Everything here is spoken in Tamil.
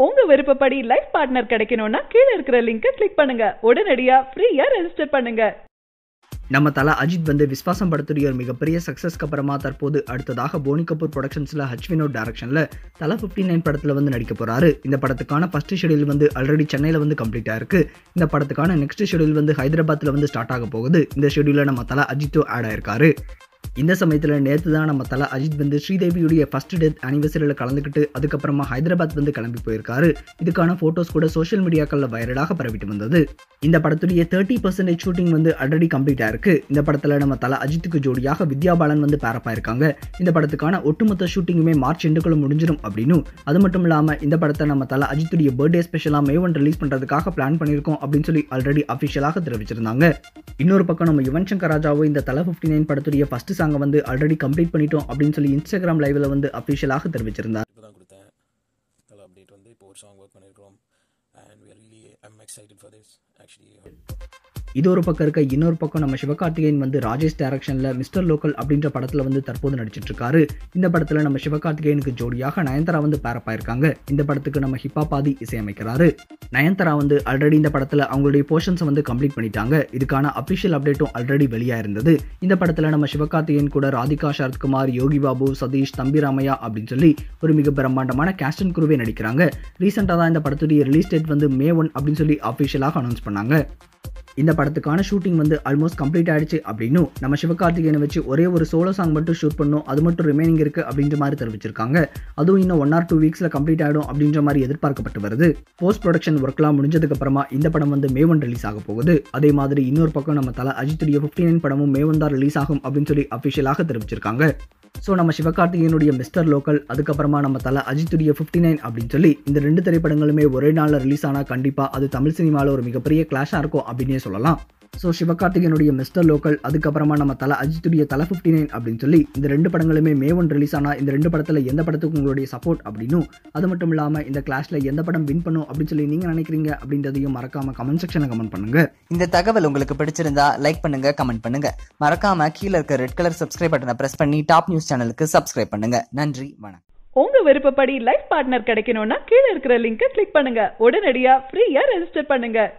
உங்க விருப்பப்படி லைஃப் பார்ட்னர் கிடைக்கணும்னா கீழ இருக்கிற லிங்கை கிளிக் பண்ணுங்க. உடனடியா ஃப்ரீயா ரெஜிஸ்டர் பண்ணுங்க. நம்ம தல அஜித் வந்து விஸ்வாசம் படத்துடைய ஒரு மிகப்பெரிய சக்சஸ்க்கு அப்புறமா தற்போது அடுத்ததாக போனி கபூர் ப்ரொடக்ஷன்ஸ்ல ஹச் வினோத் டைரக்ஷன்ல தல 59 படத்துல வந்து நடிக்க போறாரு. இந்த படத்துக்கான ஃபர்ஸ்ட் ஷெட்யூல் வந்து ஆல்ரெடி சென்னையில வந்து கம்ப்ளீட் ஆயிருக்கு. இந்த படத்துக்கான நெக்ஸ்ட் ஷெட்யூல் வந்து ஹைதராபாத்ல வந்து ஸ்டார்ட் ஆக போகுது. இந்த ஷெட்யூல்ல நம்ம தல அஜித்தும் ஆட் ஆயிருக்காரு. இந்த சமயத்தில் நேற்று தான் நம்ம தல அஜித் வந்து ஸ்ரீதேவியுடைய ஃபர்ஸ்ட் டெத் அனிவர்சரியில் கலந்துக்கிட்டு அதுக்கப்புறமா ஹைதராபாத் வந்து கிளம்பி போயிருக்காரு. இதுக்கான ஃபோட்டோஸ் கூட சோஷியல் மீடியாக்களில் வைரலாக பரவிட்டு வந்தது. இந்த படத்துடைய 30% ஷூட்டிங் வந்து ஆல்ரெடி கம்ப்ளீட் ஆயிருக்கு. இந்த படத்தில் நம்ம தல அஜித்துக்கு ஜோடியாக வித்யா பாலன் வந்து பேரப் ஆயிருக்காங்க. இந்த படத்துக்கான ஒட்டுமொத்த ஷூட்டிங்குமே மார்ச் எண்டுக்குள்ள முடிஞ்சிடும் அப்படின்னும், அது மட்டும் இல்லாமல் இந்த படத்தை நம்ம தல அஜித்துடைய பர்த்டே ஸ்பெஷலாக May 1 ரிலீஸ் பண்ணுறதுக்காக பிளான் பண்ணியிருக்கோம் அப்படின்னு சொல்லி ஆல்ரெடி அஃபிஷியலாக தெரிவிச்சிருந்தாங்க. இன்னொரு பக்கம் நம்ம யுவன் சங்கர் ராஜாவும் இந்த தல 59 படத்துடைய ஃபர்ஸ்ட் சாங்கை வந்து ஆல்ரெடி கம்ப்ளீட் பண்ணிட்டோம் அப்படின்னு சொல்லி இன்ஸ்டாகிராம் லைவ்ல வந்து அஃபிஷியலாக தெரிவிச்சிருந்தார். இப்போதான் கொடுத்தேன் தல அப்டேட் வந்து இப்போ ஒரு சாங் ஒர்க் பண்ணியிருக்கோம் and we are really I'm excited for this actually. இது ஒரு பக்கம் இருக்க, இன்னொரு பக்கம் நம்ம சிவகார்த்திகேயன் வந்து ராஜேஷ் டைரக்ஷன்ல மிஸ்டர் லோக்கல் அப்படின்ற படத்துல வந்து தற்போது நடிச்சிட்டு இருக்காரு. இந்த படத்துல நம்ம சிவகார்த்திகேயனுக்கு ஜோடியாக நயன்தாரா வந்து பேரப் ஆயிருக்காங்க. இந்த படத்துக்கு நம்ம ஹிப்ஹாப் ஆதி இசையமைக்கிறாரு. நயன்தாரா வந்து ஆல்ரெடி இந்த படத்துல அவங்களுடைய போர்ஷன்ஸை வந்து கம்ப்ளீட் பண்ணிட்டாங்க. இதுக்கான அபிஷியல் அப்டேட்டும் ஆல்ரெடி வெளியா இருந்தது. இந்த படத்துல நம்ம சிவகார்த்திகேயன் கூட ராதிகா சரத்குமார், யோகி பாபு, சதீஷ், தம்பி ராமையா அப்படின்னு சொல்லி ஒரு மிக பிரம்மாண்டமான கேஸ்ட் அண்ட் குரூவே நடிக்கிறாங்க. ரீசெண்டா தான் இந்த படத்துடைய ரிலீஸ் டேட் வந்து May 1 அப்படின்னு சொல்லி அபிஷியலாக அனௌன்ஸ் பண்ணாங்க. இந்த படத்துக்கான ஷூட்டிங் வந்து ஆல்மோஸ்ட் கம்ப்ளீட் ஆயிடுச்சு அப்படின்னும், நம்ம சிவகார்த்திகேயனை வச்சு ஒரே ஒரு சோலோ சாங் மட்டும் ஷூட் பண்ணணும், அது மட்டும் ரிமைனிங் இருக்கு அப்படின்ற மாதிரி தெரிவிச்சிருக்காங்க. அதுவும் இன்னும் 1 or 2 வீக்ஸ்ல கம்ப்ளீட் ஆயிடும் அப்படின்ற மாதிரி எதிர்பார்க்கப்பட்டு வருது. போஸ்ட் ப்ரொடக்ஷன் ஒர்க்லாம் முடிஞ்சதுக்கு அப்புறமா இந்த படம் வந்து May 1 ரிலீஸ் ஆக போகுது. அதே மாதிரி இன்னொரு பக்கம் நம்ம தல அஜித்துடைய 59 படமும் May 1 தான் ரிலீஸ் ஆகும் அப்படின்னு சொல்லி அபிஷியலாக தெரிவிச்சிருக்காங்க. ஸோ நம்ம சிவகார்த்திகேயனுடைய மிஸ்டர் லோக்கல், அதுக்கப்புறமா நம்ம தல அஜித்துடைய 59 அப்படின்னு சொல்லி இந்த 2 திரைப்படங்களுமே ஒரே நாளில் ரிலீஸ் ஆனால் கண்டிப்பாக அது தமிழ் சினிமாவில் ஒரு மிகப்பெரிய கிளாஷாக இருக்கும் அப்படின்னே சொல்லலாம். ஸோ சிவகார்த்திகேயனுடைய மிஸ்டர் லோக்கல், அதுக்கப்புறமா நம்ம தல அஜித்துடைய தல 59 அப்படின்னு சொல்லி இந்த 2 படங்களுமே May 1 ரிலீஸ் ஆனால் இந்த 2 படத்தில் எந்த படத்துக்கு உங்களுடைய சப்போர்ட் அப்படின்னும், அது மட்டும் இல்லாமல் இந்த கிளாஷில் எந்த படம் வின் பண்ணும் அப்படின்னு சொல்லி நீங்கள் நினைக்கிறீங்க அப்படின்றதையும் மறக்காம கமெண்ட் செக்ஷனில் கமெண்ட் பண்ணுங்க. இந்த தகவல் உங்களுக்கு பிடிச்சிருந்தா லைக் பண்ணுங்க, கமெண்ட் பண்ணுங்க. மறக்காம கீழே இருக்க ரெட் கலர் சப்ஸ்கிரைப் பட்டனை பிரஸ் பண்ணி டாப் நியூஸ் சேனலுக்கு சப்ஸ்கிரைப் பண்ணுங்க. நன்றி, வணக்கம். உங்க விருப்பப்படி லைஃப் பார்ட்னர் கிடைக்கணும்னா கீழ இருக்கிற லிங்கை கிளிக் பண்ணுங்க. உடனடியா ஃப்ரீயா ரெஜிஸ்டர் பண்ணுங்க.